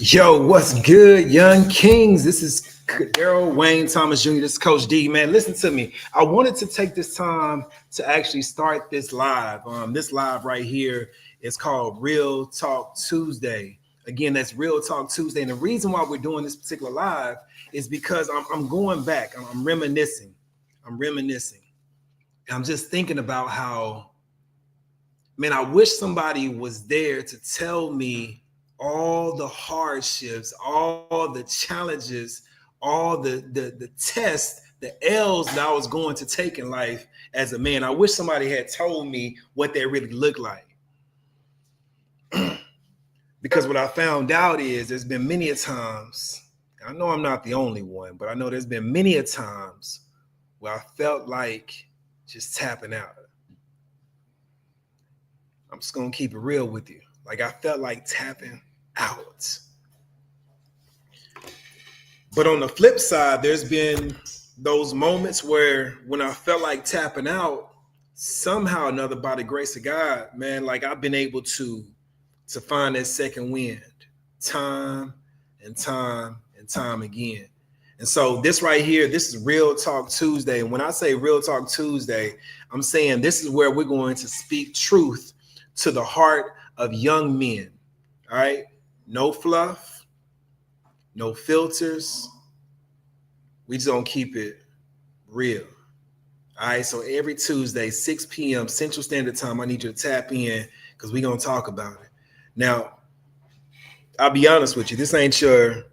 Yo, what's good, young kings? This is Daryl Wayne Thomas Jr. This is Coach D. Man, listen to me. I wanted to take this time to actually start this live. This live right here is called Real Talk Tuesday. Again, that's Real Talk Tuesday. And the reason why we're doing this particular live is because I'm going back. I'm reminiscing. I'm just thinking about how, man, I wish somebody was there to tell me all the hardships, all the challenges, all the tests, the L's that I was going to take in life as a man. I wish somebody had told me what they really look like. Because what I found out is there's been many a times, I know I'm not the only one, but I know there's been many a times where I felt like just tapping out. I'm just gonna keep it real with you. Like I felt like tapping out. But on the flip side, there's been those moments where when I felt like tapping out, somehow or another, by the grace of God, man, like I've been able to find that second wind time and time and time again. And so this right here, this is Real Talk Tuesday. And when I say Real Talk Tuesday, I'm saying this is where we're going to speak truth to the heart of young men. All right. No fluff, no filters. We just gonna keep it real. All right. So every Tuesday, 6 p.m. Central Standard Time, I need you to tap in because we're gonna talk about it. Now, I'll be honest with you, this ain't your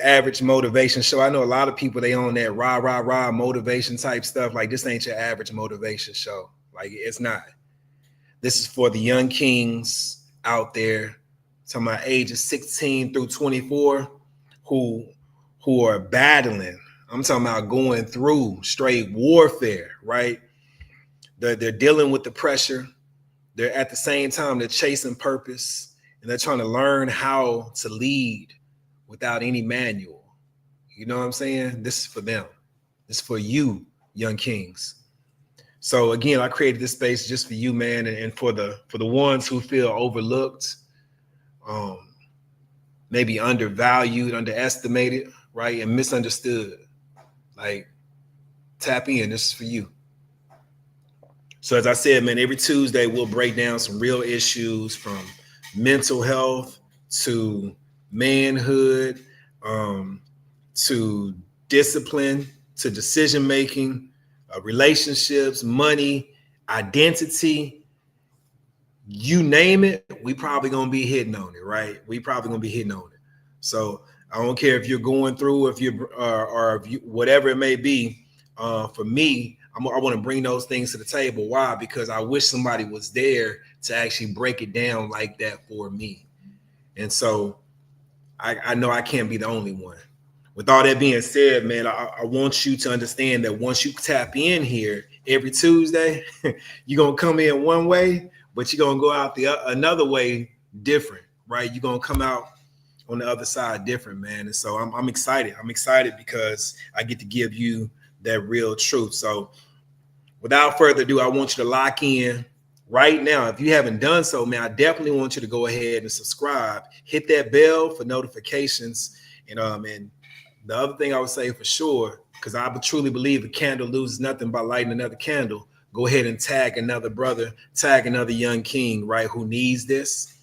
average motivation show. I know a lot of people, they own that rah motivation type stuff. Like this ain't your average motivation show. Like it's not. This is for the young kings out there, talking about ages 16 through 24, who are battling. I'm talking about going through straight warfare, right? They're dealing with the pressure. They're at the same time, they're chasing purpose, and they're trying to learn how to lead without any manual. You know what I'm saying? This is for them. This is for you, young kings. So again, I created this space just for you, man, and for the ones who feel overlooked, maybe undervalued, underestimated, right, and misunderstood. Like, tap in. This is for you. So as I said, man, every Tuesday we'll break down some real issues from mental health to manhood, to discipline, to decision making, relationships, money, identity, you name it, we probably gonna be hitting on it, right? We probably gonna be hitting on it. So I don't care if you're going through, if you're or if you, whatever it may be. For me, I want to bring those things to the table. Why? Because I wish somebody was there to actually break it down like that for me. And so I know I can't be the only one. With all that being said, man, I want you to understand that once you tap in here every Tuesday, you're going to come in one way, but you're going to go out another way different, right? You're going to come out on the other side different, man. And so I'm excited. I'm excited because I get to give you that real truth. So without further ado, I want you to lock in right now. If you haven't done so, man, I definitely want you to go ahead and subscribe. Hit that bell for notifications. And the other thing I would say for sure, because I truly believe a candle loses nothing by lighting another candle, go ahead and tag another brother, tag another young king, right, who needs this.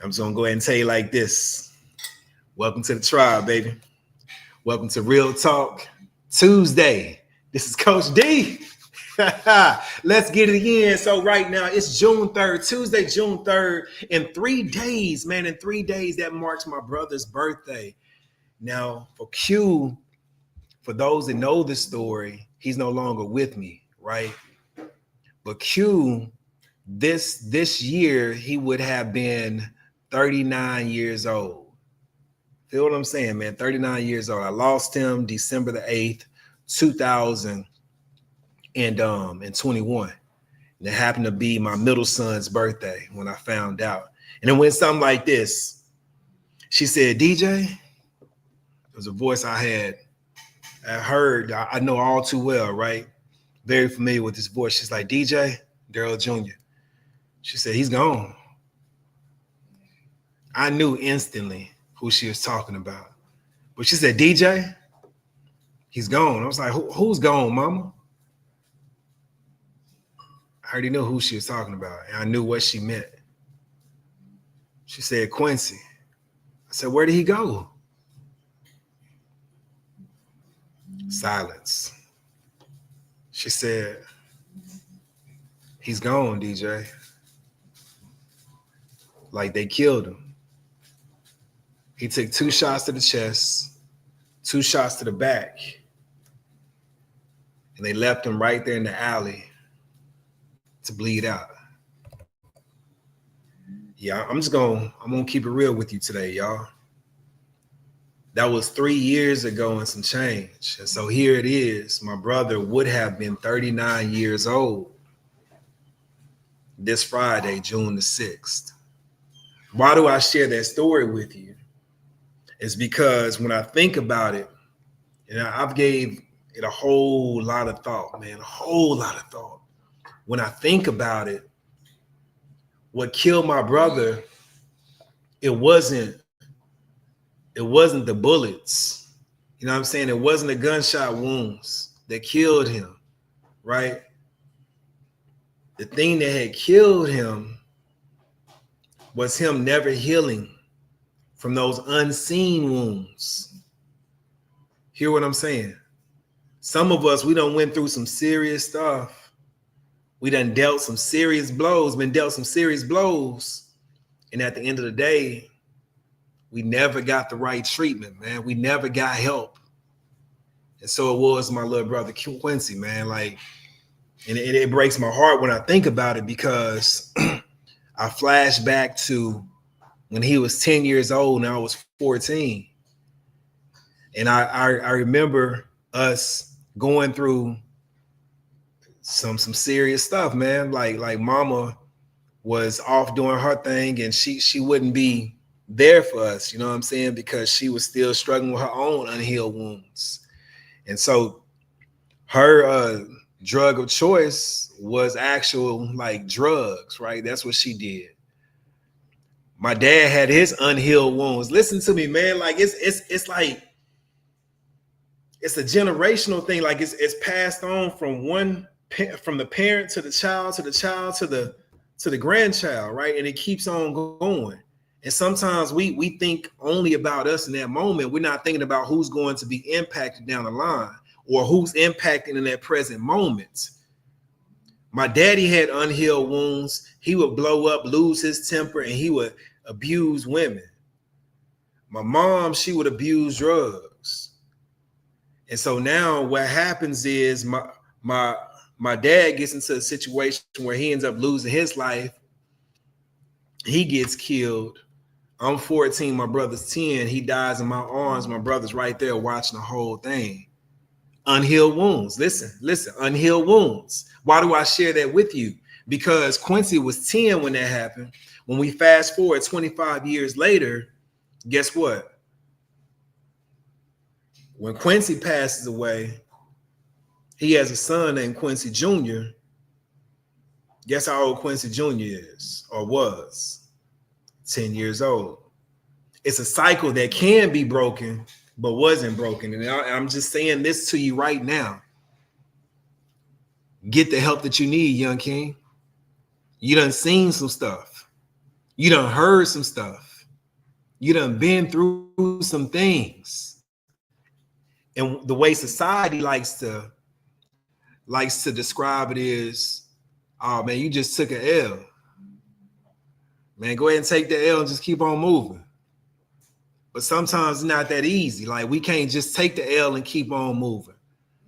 I'm just going to go ahead and tell you like this. Welcome to the tribe, baby. Welcome to Real Talk Tuesday. This is Coach D. Let's get it again. So right now it's June 3rd, Tuesday, June 3rd. In 3 days, man, in 3 days, that marks my brother's birthday. Now for Q, for those that know the story, he's no longer with me, right? But Q, this year, he would have been 39 years old. Feel what I'm saying, man? 39 years old. I lost him December the 8th, 2021. And it happened to be my middle son's birthday when I found out. And it went something like this. She said, DJ, it was a voice I heard, I know all too well, right? Very familiar with this voice. She's like, DJ, Daryl Jr. She said, he's gone. I knew instantly who she was talking about. But she said, DJ, he's gone. I was like, who's gone, mama? I already knew who she was talking about, and I knew what she meant. She said, Quincy. I said, where did he go? Silence. She said, he's gone, DJ. Like they killed him. He took 2 shots to the chest, 2 shots to the back, and they left him right there in the alley to bleed out. Yeah, I'm gonna keep it real with you today, y'all. That was 3 years ago and some change. And so here it is. My brother would have been 39 years old this Friday, June the 6th. Why do I share that story with you? It's because when I think about it, and I've gave it a whole lot of thought, man, a whole lot of thought. When I think about it, what killed my brother, it wasn't the bullets. You know what I'm saying? It wasn't the gunshot wounds that killed him, right? The thing that had killed him was him never healing from those unseen wounds. Hear what I'm saying? Some of us, we done went through some serious stuff. We done dealt some serious blows, been dealt some serious blows. And at the end of the day, we never got the right treatment, man. We never got help. And so it was my little brother, Quincy, man. Like, and it breaks my heart when I think about it, because I flash back to when he was 10 years old and I was 14. And I remember us going through some serious stuff, man. Like mama was off doing her thing, and she wouldn't be there for us, you know what I'm saying? Because she was still struggling with her own unhealed wounds. And so her drug of choice was actual like drugs, right? That's what she did. My dad had his unhealed wounds. Listen to me, man. Like it's like it's a generational thing. Like it's passed on from the parent to the child to the child to the grandchild, right? And it keeps on going. And sometimes we think only about us in that moment. We're not thinking about who's going to be impacted down the line or who's impacted in that present moment. My daddy had unhealed wounds. He would blow up, lose his temper, and he would abuse women. My mom, she would abuse drugs. And so now what happens is my dad gets into a situation where he ends up losing his life. He gets killed. I'm 14, my brother's 10. He dies in my arms. My brother's right there watching the whole thing. Unhealed wounds. Listen, unhealed wounds. Why do I share that with you? Because Quincy was 10 when that happened. When we fast forward 25 years later, guess what? When Quincy passes away, he has a son named Quincy Jr. Guess how old Quincy Jr. is or was? 10 years old. It's a cycle that can be broken, but wasn't broken. And I'm just saying this to you right now. Get the help that you need, young king. You done seen some stuff. You done heard some stuff. You done been through some things. And the way society likes to describe it is, oh man, you just took an L. Man, go ahead and take the L and just keep on moving. But sometimes it's not that easy. Like we can't just take the L and keep on moving.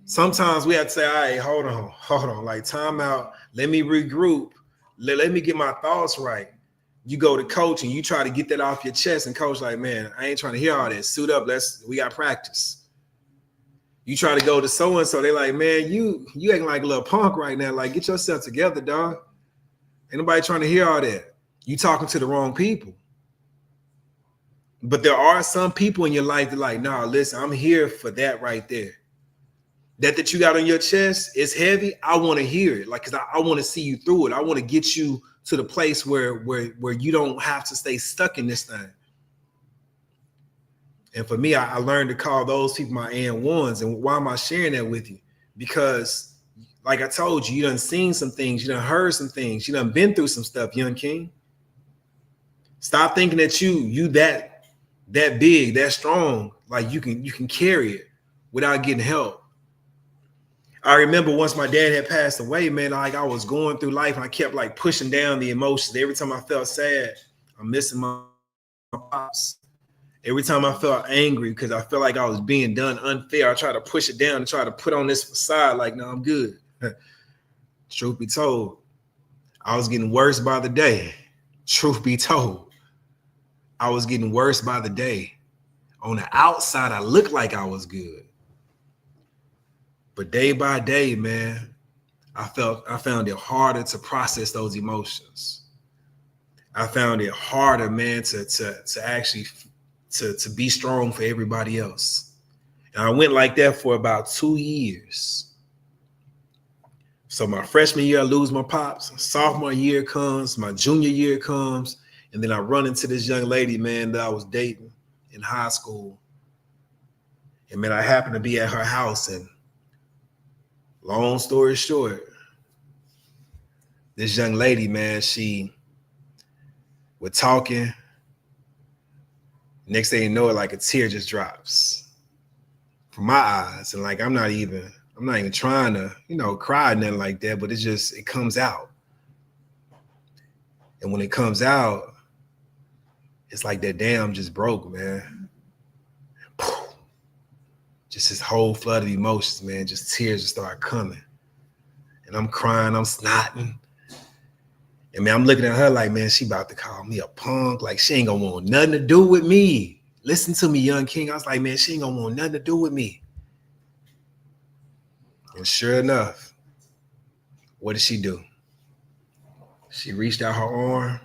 Sometimes we have to say, all right, hold on, like time out. Let me regroup. Let me get my thoughts right. You go to coach and you try to get that off your chest, and coach like, man, I ain't trying to hear all this. Suit up, we got practice. You try to go to so-and-so, they like, man, you acting like a little punk right now. Like, get yourself together, dog. Ain't nobody trying to hear all that. You talking to the wrong people. But there are some people in your life that like, nah, listen, I'm here for that right there. That you got on your chest is heavy. I want to hear it. Like, cause I want to see you through it. I want to get you to the place where you don't have to stay stuck in this thing. And for me, I learned to call those people my and1s. And why am I sharing that with you? Because like I told you, you done seen some things, you done heard some things, you done been through some stuff, young king. Stop thinking that you that big, that strong, like you can carry it without getting help. I remember once my dad had passed away, man, like I was going through life and I kept like pushing down the emotions. Every time I felt sad, I'm missing my pops. Every time I felt angry because I felt like I was being done unfair, I tried to push it down and try to put on this facade like, no, I'm good. Truth be told, I was getting worse by the day. Truth be told, I was getting worse by the day. On the outside, I looked like I was good. But day by day, man, I found it harder to process those emotions. I found it harder, man, to actually to be strong for everybody else. And I went like that for about 2 years. So my freshman year, I lose my pops. Sophomore year comes, my junior year comes, and then I run into this young lady, man, that I was dating in high school. And man, I happened to be at her house, and long story short, this young lady, man, we're talking. Next thing you know, like a tear just drops from my eyes. And like, I'm not even trying to, cry or nothing like that, but it comes out. And when it comes out, it's like that dam just broke, man. Just this whole flood of emotions, man. Just tears just start coming. And I'm crying, I'm snotting. And man, I'm looking at her like, man, she about to call me a punk. Like, she ain't gonna want nothing to do with me. Listen to me, young king. I was like, man, she ain't gonna want nothing to do with me. And sure enough, what did she do? She reached out her arm.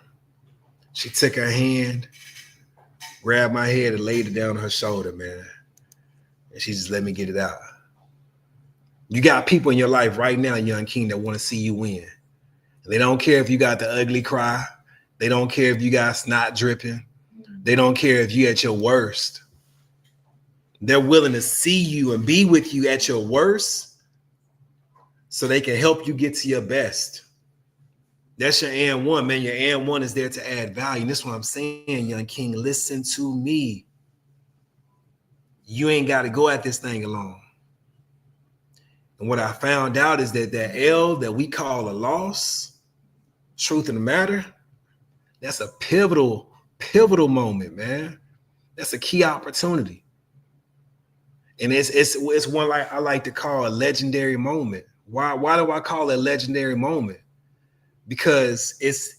She took her hand, grabbed my head and laid it down on her shoulder, man. And she just let me get it out. You got people in your life right now, young king, that want to see you win. They don't care if you got the ugly cry. They don't care if you got snot dripping. They don't care if you're at your worst. They're willing to see you and be with you at your worst so they can help you get to your best. That's your and1, man. Your and1 is there to add value. And this is what I'm saying, young king. Listen to me. You ain't got to go at this thing alone. And what I found out is that L that we call a loss, truth of the matter, that's a pivotal moment, man. That's a key opportunity. And it's one like I like to call a legendary moment. Why do I call it a legendary moment? Because it's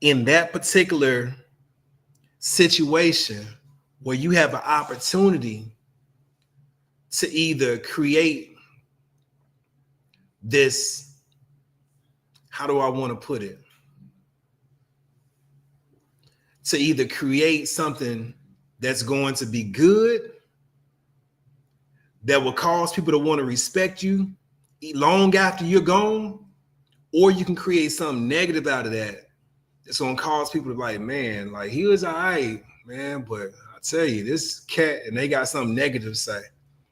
in that particular situation where you have an opportunity to either create this, how do I want to put it? To either create something that's going to be good, that will cause people to want to respect you long after you're gone, or you can create something negative out of that that's going to cause people to be like, man, like he was all right, man, but I tell you, this cat, and they got something negative to say.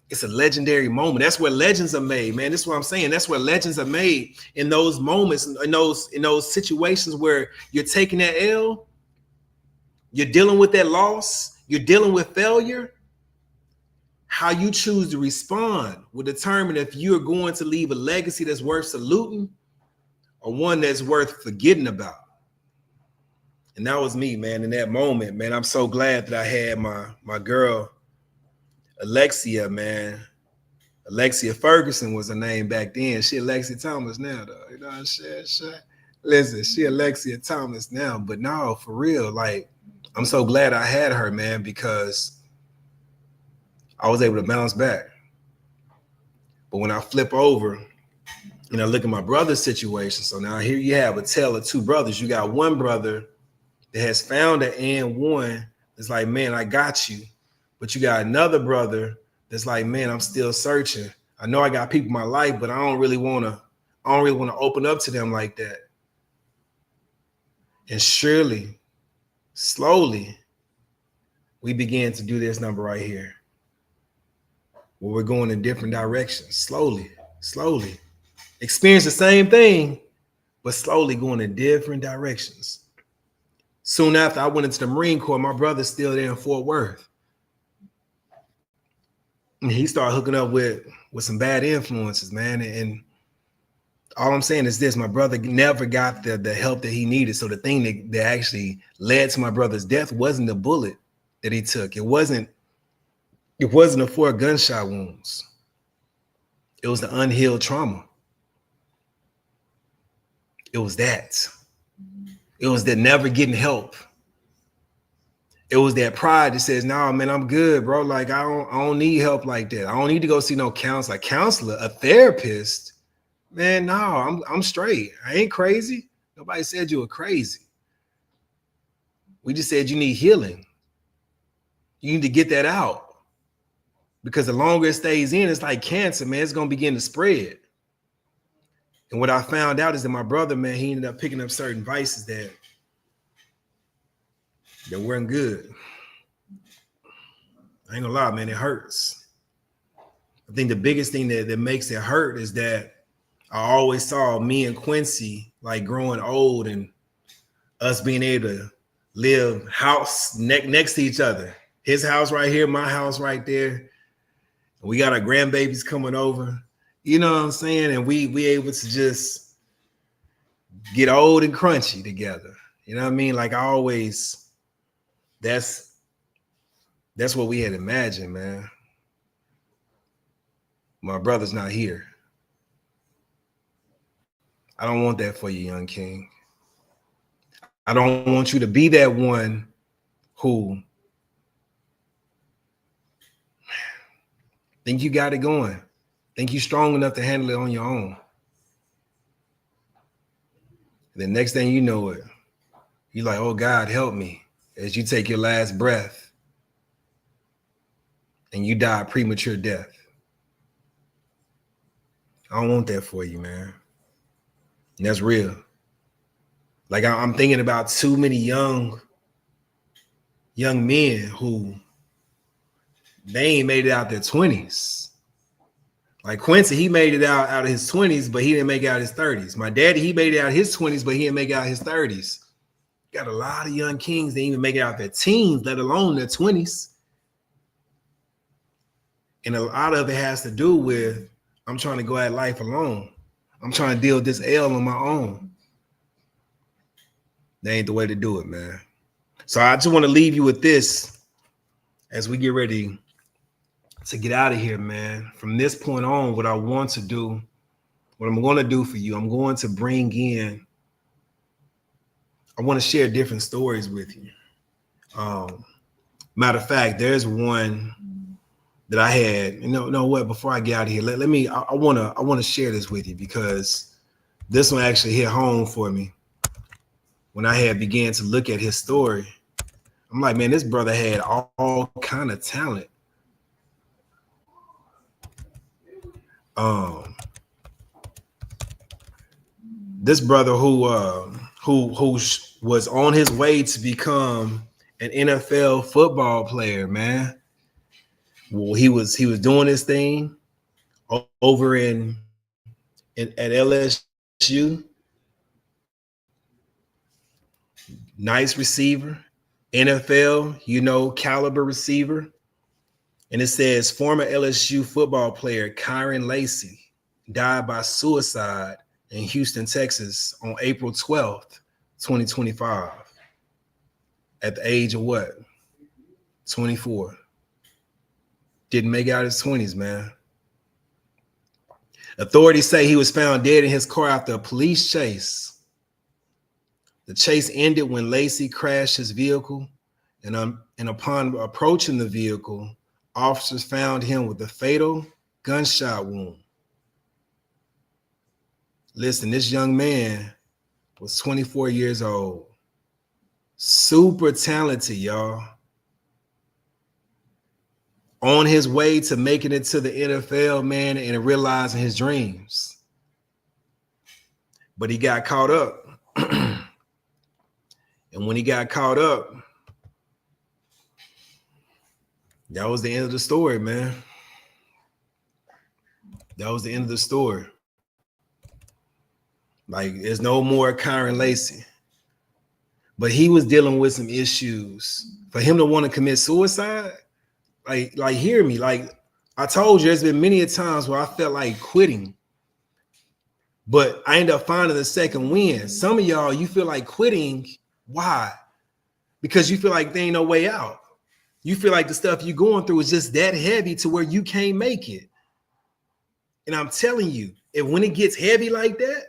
It's a legendary moment. That's where legends are made, man. This is what I'm saying. That's where legends are made, in those moments, in those situations where you're taking that L, you're dealing with that loss, you're dealing with failure. How you choose to respond will determine if you're going to leave a legacy that's worth saluting or one that's worth forgetting about. And that was me, man, in that moment, man. I'm so glad that I had my girl, Alexia, man. Alexia Ferguson was her name back then. She Alexia Thomas now, though. You know what I'm saying? Listen, she Alexia Thomas now. But no, for real, like, I'm so glad I had her, man, because I was able to bounce back. But when I flip over and I look at my brother's situation, so now here you have a tale of two brothers. You got one brother that has found an and1 that's like, man, I got you. But you got another brother that's like, man, I'm still searching. I know I got people in my life, but I don't really want to open up to them like that. And surely, slowly, we began to do this number right here, where we're going in different directions, slowly. Experience the same thing, but slowly going in different directions. Soon after I went into the Marine Corps, my brother's still there in Fort Worth. And he started hooking up with some bad influences, man. And all I'm saying is this: my brother never got the help that he needed. So the thing that actually led to my brother's death wasn't the bullet that he took. It wasn't the 4 gunshot wounds. It was the unhealed trauma. It was that. It was the never getting help. It was that pride that says, "No, man, I'm good, bro. Like I don't need help like that. I don't need to go see no counselor, a therapist. Man, no, I'm straight. I ain't crazy. Nobody said you were crazy. We just said you need healing. You need to get that out. Because the longer it stays in, it's like cancer, man. It's gonna begin to spread." And what I found out is that my brother, man, he ended up picking up certain vices that weren't good. I ain't gonna lie, man, it hurts. I think the biggest thing that makes it hurt is that I always saw me and Quincy like growing old and us being able to live house next to each other. His house right here, my house right there. We got our grandbabies coming over. You know what I'm saying? And we able to just get old and crunchy together. You know what I mean? Like I always, that's what we had imagined, man. My brother's not here. I don't want that for you, young king. I don't want you to be that one who think you got it going. Think you're strong enough to handle it on your own. And the next thing you know it, you're like, "Oh God, help me," as you take your last breath and you die a premature death. I don't want that for you, man. And that's real. Like I'm thinking about too many young men who they ain't made it out their 20s. Like Quincy, he made it out of his 20s, but he didn't make it out his 30s. My daddy, he made it out his 20s, but he didn't make it out his 30s. Got a lot of young kings that didn't even make it out their teens, let alone their 20s. And a lot of it has to do with, I'm trying to go at life alone. I'm trying to deal with this L on my own. That ain't the way to do it, man. So I just want to leave you with this as we get ready to get out of here, man. From this point on, what I want to do, what I'm going to do for you, I'm going to bring in, I want to share different stories with you. Matter of fact, there's one that I had, you know what, before I get out of here, I want to share this with you because this one actually hit home for me. When I had began to look at his story, I'm like, man, this brother had all kind of talent. This brother who was on his way to become an NFL football player, man. Well, he was doing his thing over at LSU. Nice receiver, NFL, caliber receiver. And it says former LSU football player Kyron Lacy died by suicide in Houston, Texas on April 12th, 2025 at the age of what? 24. Didn't make out his 20s, man. Authorities say he was found dead in his car after a police chase. The chase ended when Lacy crashed his vehicle, and upon approaching the vehicle, officers found him with a fatal gunshot wound. Listen, this young man was 24 years old. Super talented, y'all. On his way to making it to the NFL, man, and realizing his dreams. But he got caught up. And when he got caught up, that was the end of the story, man. That was the end of the story. Like, there's no more Kyron Lacy. But he was dealing with some issues. For him to want to commit suicide, like hear me. Like I told you, there's been many a times where I felt like quitting. But I ended up finding the second win. Some of y'all, you feel like quitting. Why? Because you feel like there ain't no way out. You feel like the stuff you're going through is just that heavy to where you can't make it. And I'm telling you, if when it gets heavy like that,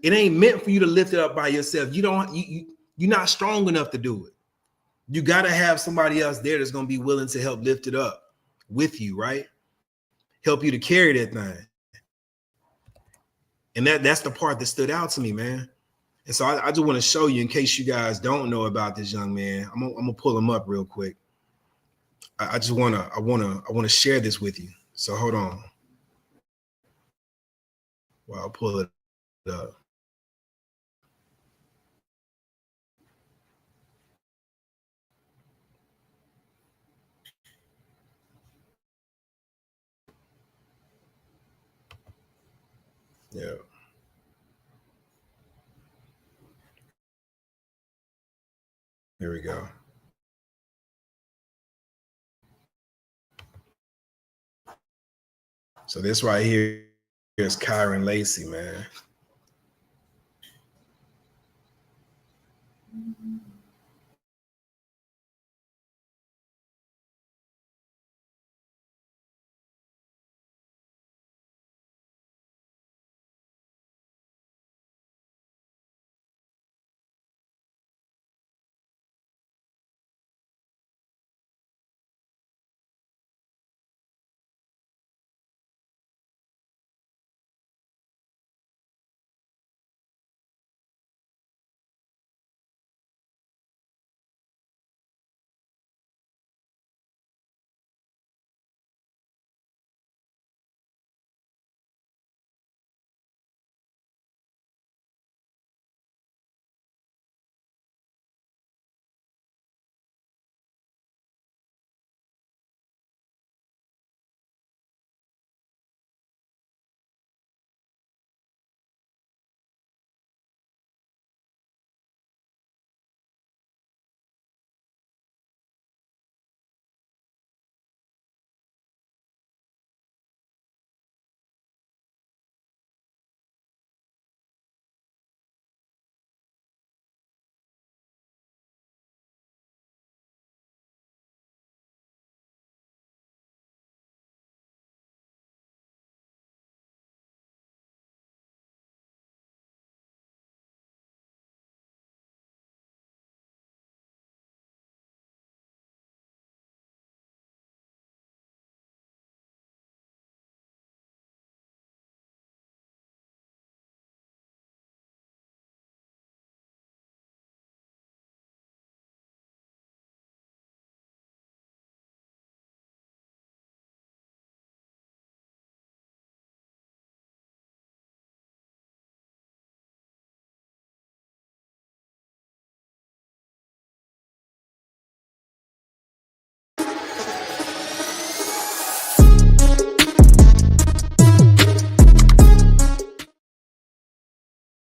it ain't meant for you to lift it up by yourself. You're not strong enough to do it. You got to have somebody else there that's going to be willing to help lift it up with you, right? Help you to carry that thing. And that's the part that stood out to me, man. And so I just want to show you, in case you guys don't know about this young man. I'm gonna pull him up real quick. I want to share this with you. So hold on. Well, I'll pull it up. Yeah. Here we go. So this right here is Kyron Lacy, man.